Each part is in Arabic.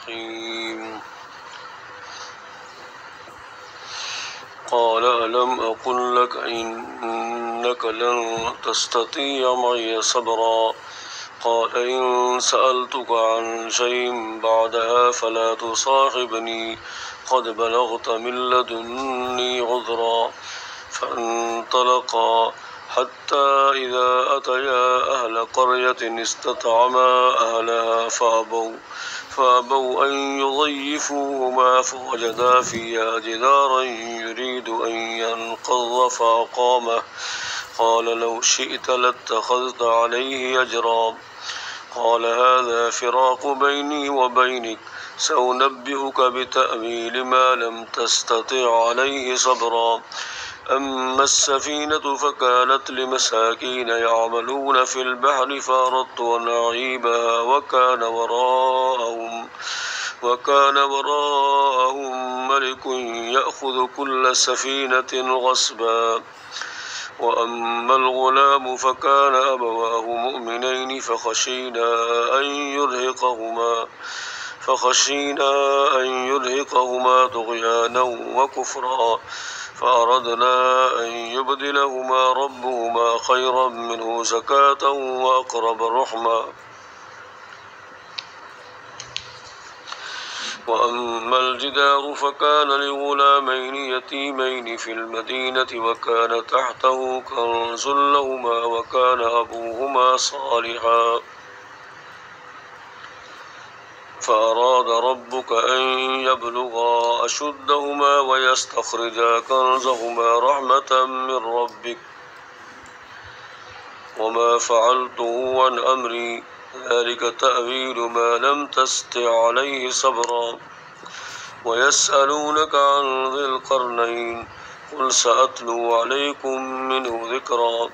الرحيم قال ألم أقل لك إنك لن تستطيع معي صبرا قال إن سألتك عن شيء بعدها فلا تصاحبني قد بلغت من لدني عذرا فانطلقا حتى إذا أتيا أهل قرية استطعما أهلها فأبوا أن يضيفوهما فوجدا فيها جدارا يريد أن ينقض فأقامه قال لو شئت لاتخذت عليه أجرا قال هذا فراق بيني وبينك سأنبئك بتأويل ما لم تستطع عليه صبرا أما السفينة فكانت لمساكين يعملون في البحر فأردت أن أعيبها وكان وراءهم ملك يأخذ كل سفينة غصبا وأما الغلام فكان أبواه مؤمنين فخشينا أن يرهقهما طغيانا وكفرا فأردنا أن يبدلهما ربهما خيرا منه زكاة وأقرب رحما وأما الجدار فكان لغلامين يتيمين في المدينة وكان تحته كنز لهما وكان أبوهما صالحا فأراد ربك أن يبلغا أشدهما ويستخرجا كنزهما رحمة من ربك وما فعلته عن أمري ذلك تأويل ما لم تستطع عليه صبرا ويسألونك عن ذي القرنين قل سأتلو عليكم منه ذكرا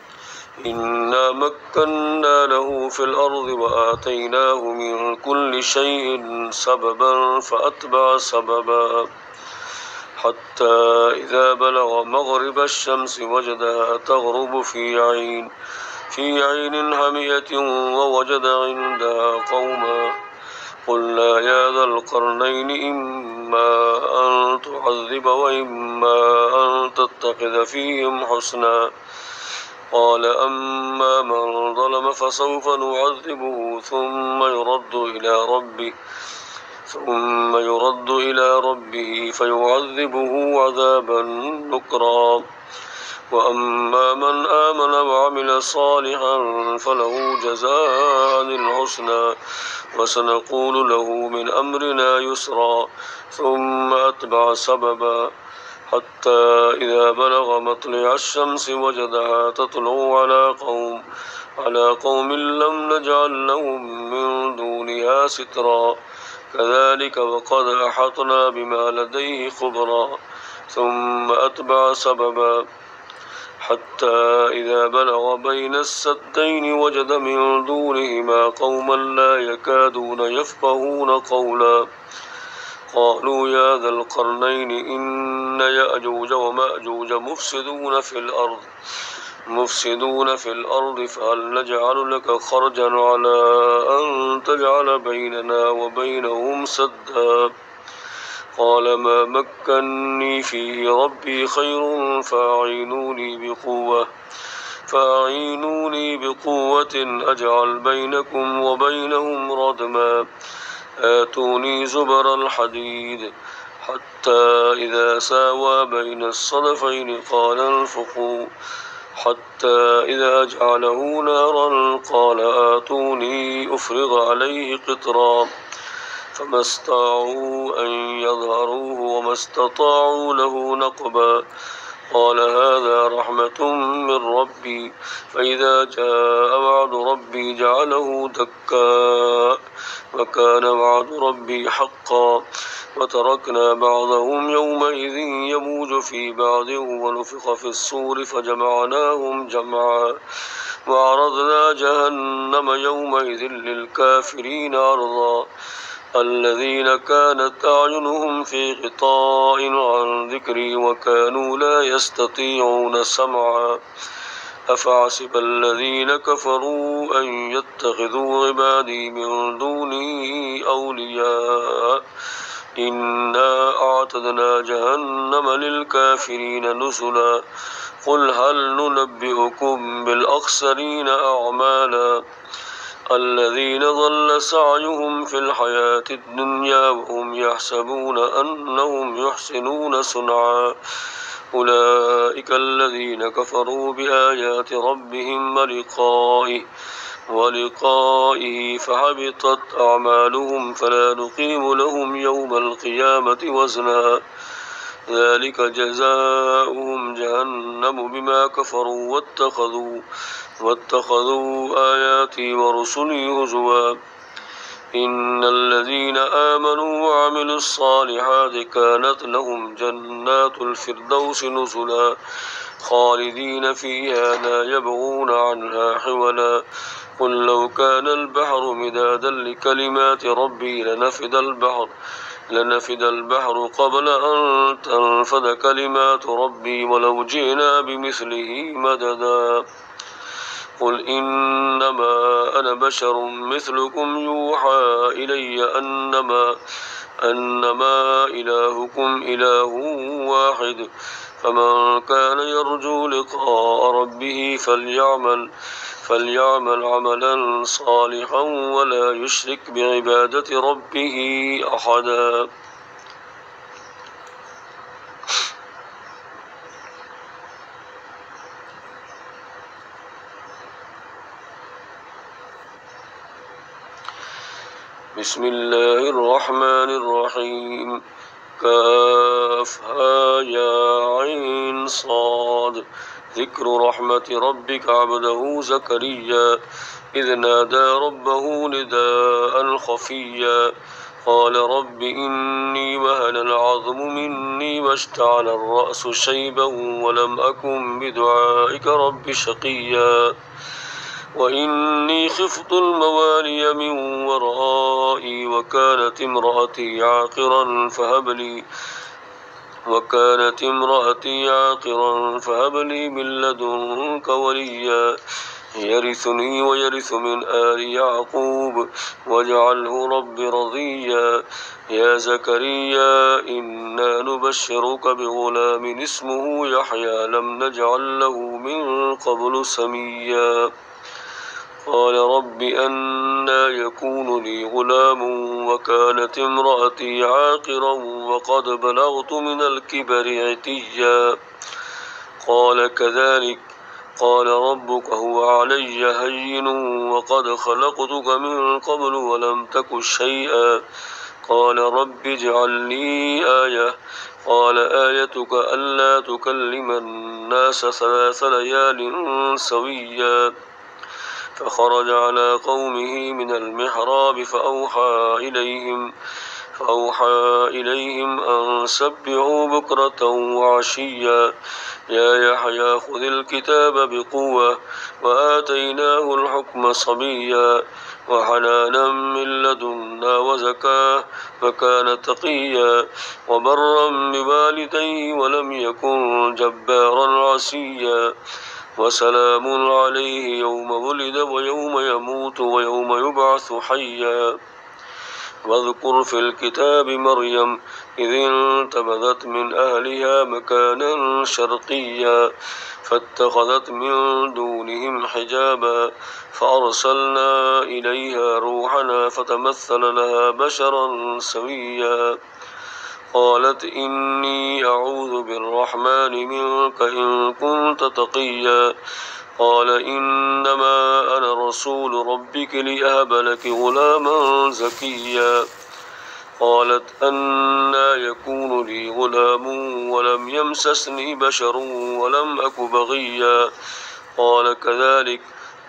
إنا مكنا له في الأرض وآتيناه من كل شيء سببا فأتبع سببا حتى إذا بلغ مغرب الشمس وجدها تغرب في عين حمية ووجد عندها قوما قلنا يا ذا القرنين إما أن تعذب وإما أن تتخذ فيهم حسنا قال أما من ظلم فسوف نعذبه ثم يرد إلى ربه فيعذبه عذابا نكرا وأما من آمن وعمل صالحا فله جزاء الحسنى وسنقول له من أمرنا يسرا ثم أتبع سببا حتى إذا بلغ مطلع الشمس وجدها تطلع على قوم لم نجعل لهم من دونها سترا كذلك وقد أحطنا بما لديه خبرا ثم أتبع سببا حتى إذا بلغ بين السدين وجد من دونهما قوما لا يكادون يفقهون قولا قالوا يا ذا القرنين إن يأجوج ومأجوج مفسدون في الأرض فهل نجعل لك خرجا على أن تجعل بيننا وبينهم سدا قال ما مكني فيه ربي خير فأعينوني بقوة أجعل بينكم وبينهم ردما آتوني زبر الحديد حتى إذا ساوى بين الصدفين قال انفخوا حتى إذا جعله نارا قال آتوني أفرغ عليه قطرا فما استطاعوا أن يظهروه وما استطاعوا له نقبا قال هذا رحمة من ربي فإذا جاء وعد ربي جعله دكا وكان وعد ربي حقا وتركنا بعضهم يومئذ يموج في بعض ونفخ في الصور فجمعناهم جمعا وعرضنا جهنم يومئذ للكافرين عرضا الذين كانت أعينهم في غطاء عن ذكري وكانوا لا يستطيعون سمعا أفحسب الذين كفروا أن يتخذوا عبادي من دوني أولياء إنا أعتدنا جهنم للكافرين نزلا قل هل ننبئكم بالأخسرين أعمالا الذين ضل سعيهم في الحياة الدنيا وهم يحسبون أنهم يحسنون صنعا أولئك الذين كفروا بآيات ربهم ولقائه فحبطت أعمالهم فلا نقيم لهم يوم القيامة وزنا ذلك جزاؤهم جهنم بما كفروا واتخذوا آياتي ورسلي هزوا إن الذين آمنوا وعملوا الصالحات كانت لهم جنات الفردوس نزلا خالدين فيها لا يبغون عنها حولا قل لو كان البحر مدادا لكلمات ربي لنفد البحر قبل أن تنفد كلمات ربي ولو جئنا بمثله مددا قل إنما أنا بشر مثلكم يوحى إلي أنما إلهكم إله واحد فمن كان يرجو لقاء ربه فليعمل عملا صالحا ولا يشرك بعبادة ربه أحدا بسم الله الرحمن الرحيم كافها يا عين صاد ذكر رحمة ربك عبده زكريا إذ نادى ربه نداء خفيا قال رب إني وهن العظم مني واشتعل الرأس شيبا ولم أكن بدعائك رب شقيا وإني خفت الموالي من ورائي وكانت امرأتي عاقرا فهب لي من لدنك وليا يرثني ويرث من آل يعقوب واجعله رب رضيا يا زكريا إنا نبشرك بغلام اسمه يحيى لم نجعل له من قبل سميا قال رب أنى يكون لي غلام وكانت امرأتي عاقرا وقد بلغت من الكبر عتيا قال كذلك قال ربك هو علي هين وقد خلقتك من قبل ولم تك شيئا قال رب اجعل لي آية قال آيتك ألا تكلم الناس 3 ليال سويا فخرج على قومه من المحراب فأوحى إليهم أن سبحوا بكرة وعشيا يا يحيى خذ الكتاب بقوة وآتيناه الحكم صبيا وحنانا من لدنا وزكاة وكان تقيا وبرا بوالديه ولم يكن جبارا عصيا وسلام عليه يوم ولد ويوم يموت ويوم يبعث حيا واذكر في الكتاب مريم إذ انتبذت من أهلها مكانا شرقيا فاتخذت من دونهم حجابا فأرسلنا إليها روحنا فتمثل لها بشرا سويا قالت إني أعوذ بالرحمن منك إن كنت تقيا قال إنما أنا رسول ربك لأهب لك غلاما زكيا قالت أنى يكون لي غلام ولم يمسسني بشر ولم أك بغيا قال كذلك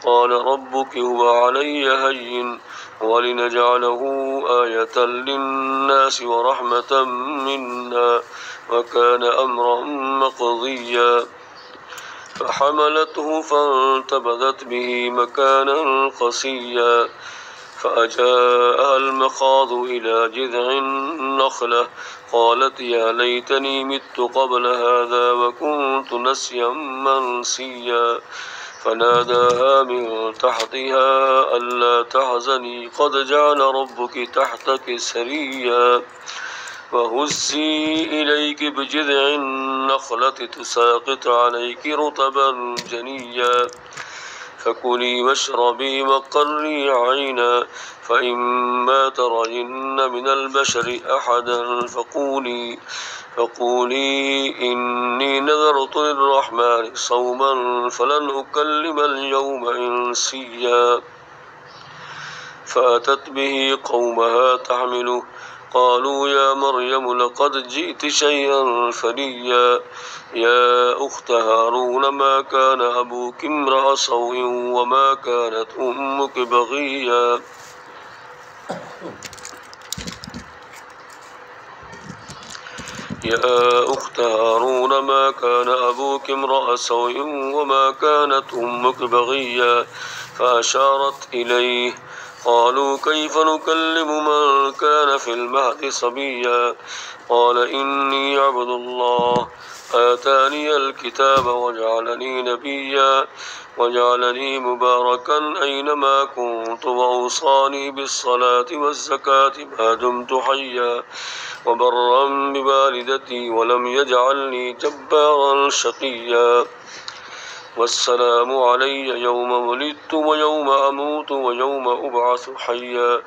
قال ربك هو علي هين ولنجعله آية للناس ورحمة منا وكان أمرا مقضيا فحملته فانتبذت به مكانا قصيا فأجاءها المخاض إلى جذع النخلة قالت يا ليتني مت قبل هذا وكنت نسيا منسيا فناداها من تحتها ألا تحزني قد جعل ربك تحتك سريا وهزي إليك بجذع النخلة تساقط عليك رطبا جنيا فكلي واشربي وقري عينا فإما ترين من البشر أحدا فقولي إني نذرت للرحمن صوما فلن أكلم اليوم إنسيا فأتت به قومها تحمله قالوا يا مريم لقد جئت شيئا فريا يا أخت هارون ما كان أبوك امرأ سوء وما كانت أمك بغيا يا أخت هارون ما كان أبوك امرأ سوء وما كانت أمك بغيا فأشارت إليه قالوا كيف نكلم من كان في المهد صبيا قال إني عبد الله آتاني الكتاب وجعلني نبيا وجعلني مباركا أينما كنت وأوصاني بالصلاة والزكاة ما دمت حيا وبرا بوالدتي ولم يجعلني جبارا شقيا والسلام علي يوم ولدت ويوم أموت ويوم أبعث حيا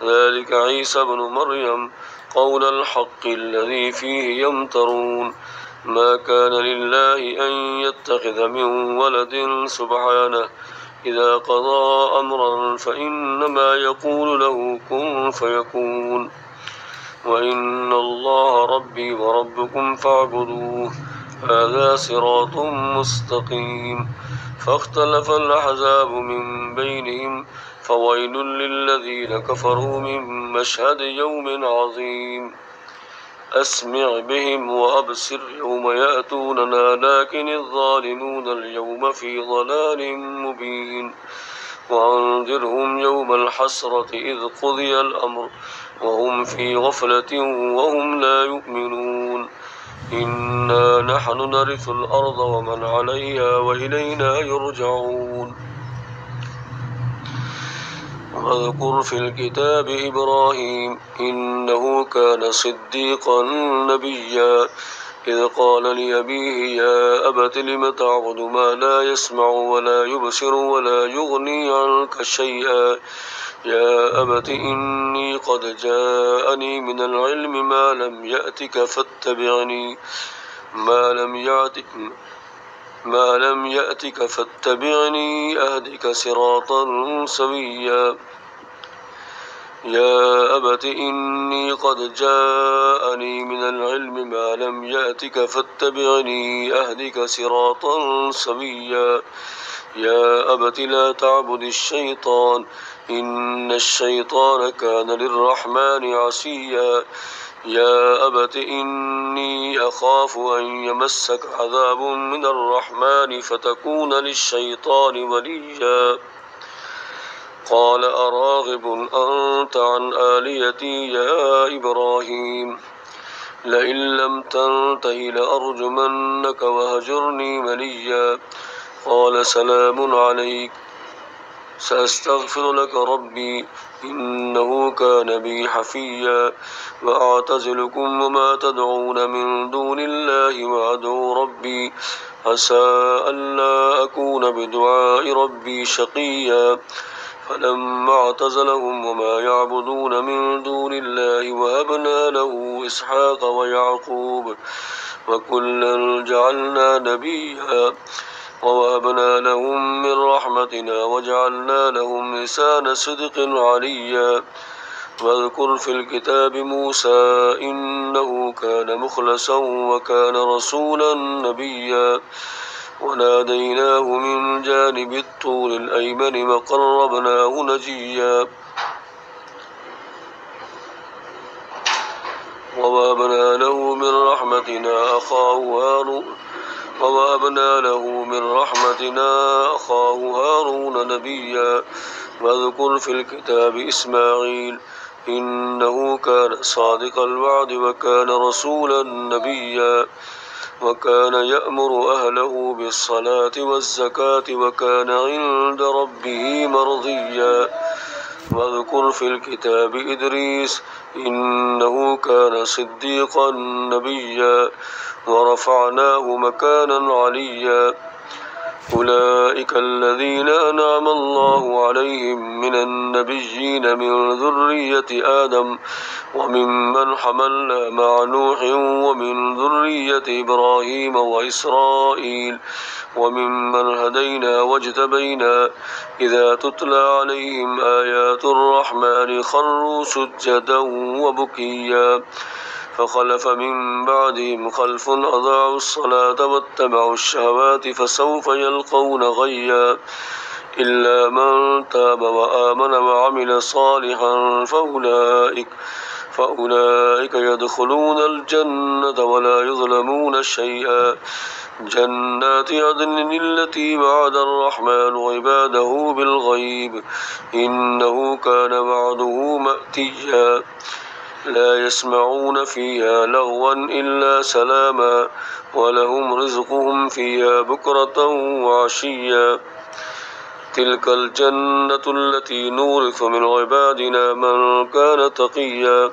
ذلك عيسى بن مريم قول الحق الذي فيه يمترون ما كان لله أن يتخذ من ولد سبحانه إذا قضى أمرا فإنما يقول له كن فيكون وإن الله ربي وربكم فاعبدوه هذا صراط مستقيم فاختلف الأحزاب من بينهم فويل للذين كفروا من مشهد يوم عظيم أسمع بهم وأبصر يوم يأتوننا لكن الظالمون اليوم في ضلال مبين وأنذرهم يوم الحسرة إذ قضي الأمر وهم في غفلة وهم لا يؤمنون إنا نحن نرث الأرض ومن عليها وإلينا يرجعون واذكر في الكتاب إبراهيم إنه كان صديقا نبيا إذ قال لأبيه يا أبت لم تعبد ما لا يسمع ولا يبصر ولا يغني عنك شيئا يا أبت إني قد جاءني من العلم ما لم يأتك فاتبعني فاتبعني أهدك صراطا سويا يا أبت إني قد جاءني من العلم ما لم يأتك فاتبعني أهدك صراطا سويا يا أبت لا تعبد الشيطان إن الشيطان كان للرحمن عصيا يا أبت إني أخاف أن يمسك عذاب من الرحمن فتكون للشيطان وليا قال أراغب أنت عن آليتي يا إبراهيم لئن لم تنته لأرجمنك وهجرني مليا قال سلام عليك سأستغفر لك ربي إنه كان بي حفيا وأعتزلكم وما تدعون من دون الله وأدعو ربي عسى ألا أكون بدعاء ربي شقيا فلما اعتزلهم وما يعبدون من دون الله وهبنا له إسحاق ويعقوب وكلا جعلنا نبيا ووهبنا لهم من رحمتنا وجعلنا لهم لسان صدق عليا واذكر في الكتاب موسى إنه كان مخلصا وكان رسولا نبيا وناديناه من جانب الطور الأيمن وقربناه نجيا ووهبنا له من رحمتنا أخاه هارون نبيا واذكر في الكتاب إسماعيل إنه كان صادق الوعد وكان رسولا نبيا وكان يأمر أهله بالصلاة والزكاة وكان عند ربه مرضيا واذكر في الكتاب إدريس إنه كان صديقا نبيا ورفعناه مكانا عليا أولئك الذين أنعم الله عليهم من النبيين من ذرية آدم وممن حملنا مع نوح ومن ذرية إبراهيم وإسرائيل وممن هدينا واجتبينا إذا تتلى عليهم آيات الرحمن خروا سجدا وبكيا فخلف من بعدهم خلف أضاعوا الصلاة واتبعوا الشهوات فسوف يلقون غيا إلا من تاب وآمن وعمل صالحا فأولئك يدخلون الجنة ولا يظلمون شيئا جنات عدن التي وعد الرحمن عباده بالغيب إنه كان وعده مأتيا لا يسمعون فيها لغوا إلا سلاما ولهم رزقهم فيها بكرة وعشيا تلك الجنة التي نورث من عبادنا من كان تقيا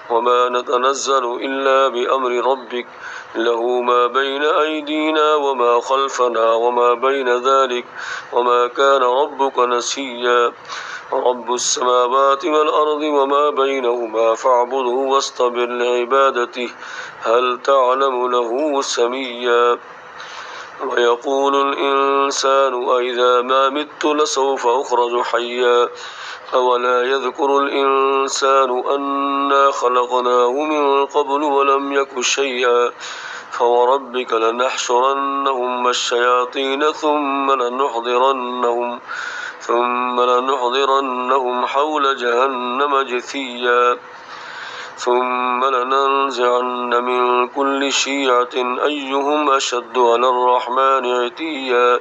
وما نتنزل إلا بأمر ربك له ما بين أيدينا وما خلفنا وما بين ذلك وما كان ربك نسيا رب السماوات والأرض وما بينهما فاعبده واصطبر لعبادته هل تعلم له سميا ويقول الإنسان أإذا ما مت لسوف أخرج حيا أولا يذكر الإنسان أنا خلقناه من قبل ولم يك شيئا فوربك لنحشرنهم الشياطين ثم لنحضرنهم حول جهنم جثيا ثم لننزعن من كل شيعة أيهم أشد على الرحمن عتيا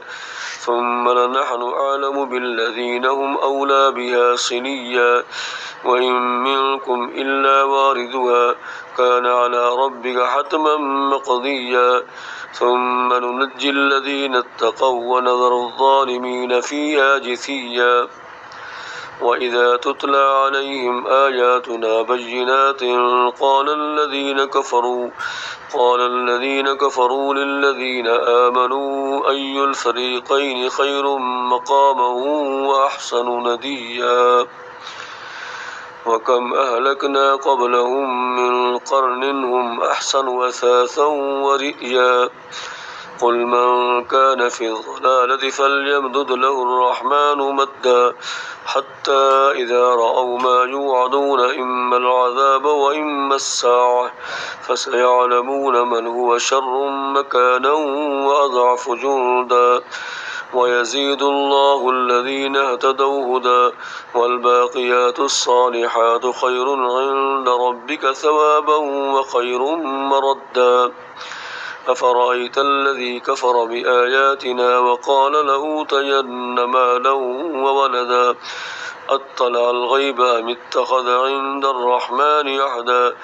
ثم لنحن أعلم بالذين هم أولى بها صليا وإن منكم إلا واردها كان على ربك حتما مقضيا ثم ننجي الذين اتقوا ونذر الظالمين فيها جثيا وإذا تتلى عليهم آياتنا بينات قال الذين كفروا للذين آمنوا أي الفريقين خير مقاما وأحسن نديا وكم أهلكنا قبلهم من قرن هم أحسن أثاثا ورئيا قل من كان في الضلالة فليمدد له الرحمن مدا حتى إذا رأوا ما يوعدون إما العذاب وإما الساعة فسيعلمون من هو شر مكانا وأضعف جندا ويزيد الله الذين اهتدوا هدى والباقيات الصالحات خير عند ربك ثوابا وخير مردا أفرأيت الذي كفر بآياتنا وقال لأوتين مالا وولدا أطلع الغيب أم اتخذ عند الرحمن عهدا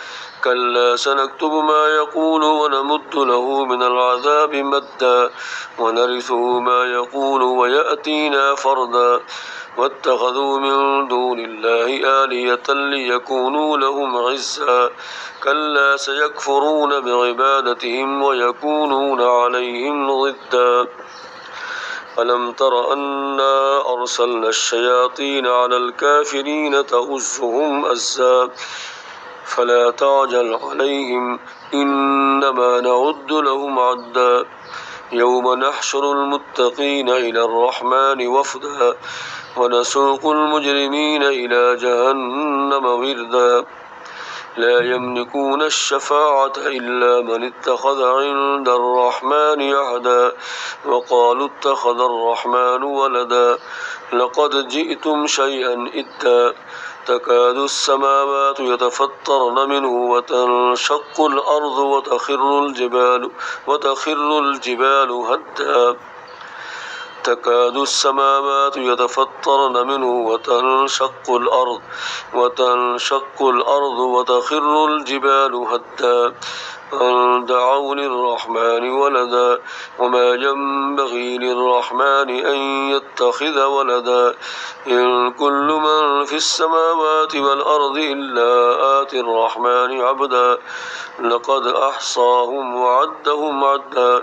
كلا سنكتب ما يقول ونمد له من العذاب مدا ونرثه ما يقول ويأتينا فردا واتخذوا من دون الله آلهة ليكونوا لهم عزا كلا سيكفرون بعبادتهم ويكونون عليهم ضدا ألم تر أنا أرسلنا الشياطين على الكافرين تؤزهم أزا فلا تعجل عليهم إنما نعد لهم عدا يوم نحشر المتقين إلى الرحمن وفدا ونسوق المجرمين إلى جهنم وردا لا يملكون الشفاعة إلا من اتخذ عند الرحمن عهدا وقالوا اتخذ الرحمن ولدا لقد جئتم شيئا إدا تكاد السماوات يتفطرن منه وتنشق الأرض وتخر الجبال هدا تكاد السماوات يتفطرن منه وتنشق الأرض وتخر الجبال هدا أن دعوا للرحمن ولدا وما ينبغي للرحمن أن يتخذ ولدا إن كل من في السماوات والأرض إلا آتي الرحمن عبدا لقد أحصاهم وعدهم عدا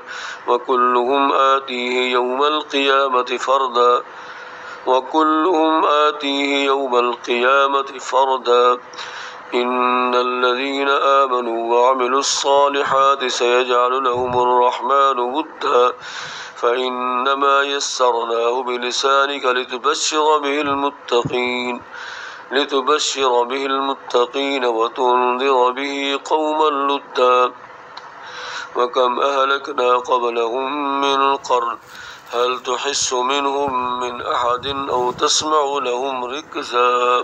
وكلهم آتيه يوم القيامة فردا إن الذين آمنوا وعملوا الصالحات سيجعل لهم الرحمن ودا فإنما يسرناه بلسانك لتبشر به المتقين وتنذر به قوما لدا وكم أهلكنا قبلهم من قرن هل تحس منهم من أحد أو تسمع لهم ركزا